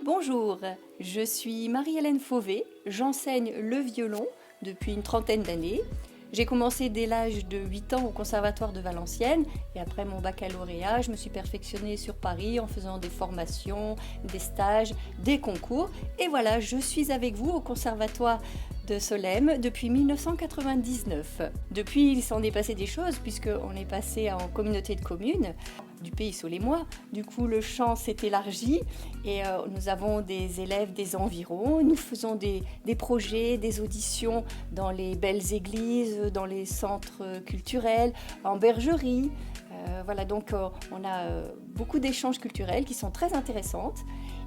Bonjour, je suis Marie-Hélène Fauvet, j'enseigne le violon depuis une trentaine d'années. J'ai commencé dès l'âge de 8 ans au Conservatoire de Valenciennes et après mon baccalauréat, je me suis perfectionnée sur Paris en faisant des formations, des stages, des concours. Et voilà, je suis avec vous au Conservatoire de Solesmes depuis 1999. Depuis, il s'en est passé des choses puisqu'on est passé en communauté de communes du Pays Solemois. Du coup, le champ s'est élargi et nous avons des élèves des environs. Nous faisons des projets, des auditions dans les belles églises, dans les centres culturels, en bergerie. Voilà, donc on a beaucoup d'échanges culturels qui sont très intéressantes.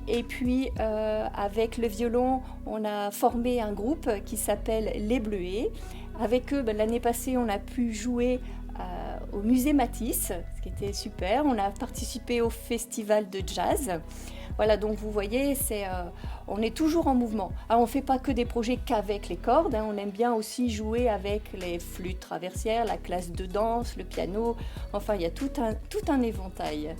Et puis avec le violon, on a formé un groupe qui s'appelle Les Bleuets. Avec eux, l'année passée, on a pu jouer au musée Matisse, ce qui était super. On a participé au festival de jazz. Voilà, donc vous voyez, on est toujours en mouvement. Alors, on ne fait pas que des projets qu'avec les cordes, hein. On aime bien aussi jouer avec les flûtes traversières, la classe de danse, le piano. Enfin, il y a tout un éventail.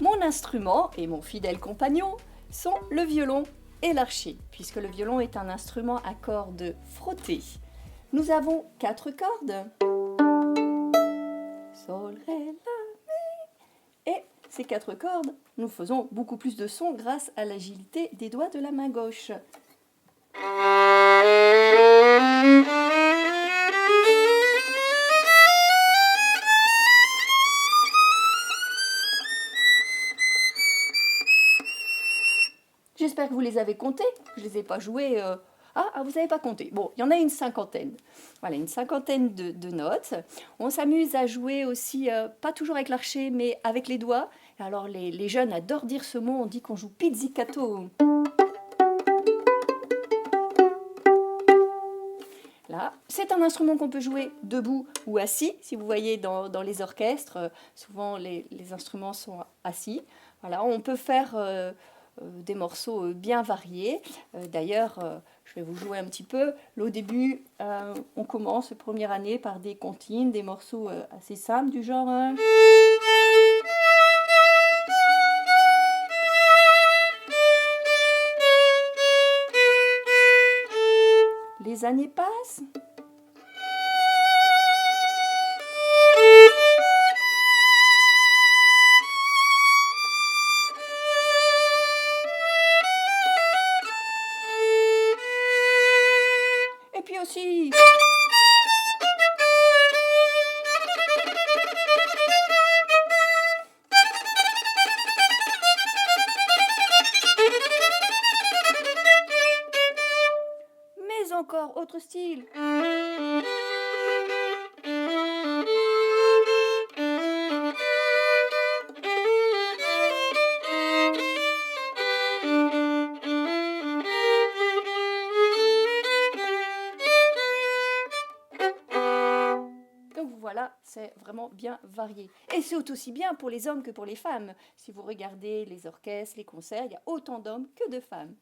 Mon instrument et mon fidèle compagnon sont le violon et l'archet, puisque le violon est un instrument à cordes frottées. Nous avons 4 cordes. Sol, ré, la, mi. Et ces 4 cordes, nous faisons beaucoup plus de son grâce à l'agilité des doigts de la main gauche. J'espère que vous les avez comptés. Je ne les ai pas joués. Vous n'avez pas compté. Bon, il y en a une cinquantaine. Voilà, une cinquantaine de notes. On s'amuse à jouer aussi, pas toujours avec l'archet, mais avec les doigts. Alors, les jeunes adorent dire ce mot. On dit qu'on joue pizzicato. Là, c'est un instrument qu'on peut jouer debout ou assis. Si vous voyez dans les orchestres, souvent les instruments sont assis. Voilà, on peut faire des morceaux bien variés. D'ailleurs, je vais vous jouer un petit peu. Là, au début, on commence première année par des comptines, des morceaux assez simples du genre... Les années passent. Et puis aussi... Mais encore autre style. Donc voilà, c'est vraiment bien varié. Et c'est aussi bien pour les hommes que pour les femmes. Si vous regardez les orchestres, les concerts, il y a autant d'hommes que de femmes.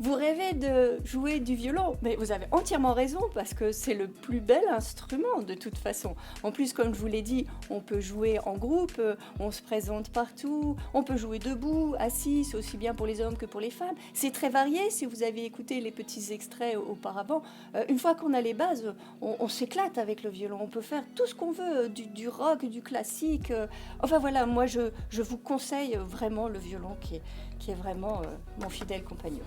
Vous rêvez de jouer du violon, mais vous avez entièrement raison parce que c'est le plus bel instrument de toute façon. En plus, comme je vous l'ai dit, on peut jouer en groupe, on se présente partout, on peut jouer debout, assis, c'est aussi bien pour les hommes que pour les femmes. C'est très varié, si vous avez écouté les petits extraits auparavant. Une fois qu'on a les bases, on s'éclate avec le violon, on peut faire tout ce qu'on veut, du rock, du classique. Enfin voilà, moi je vous conseille vraiment le violon qui est vraiment mon fidèle compagnon.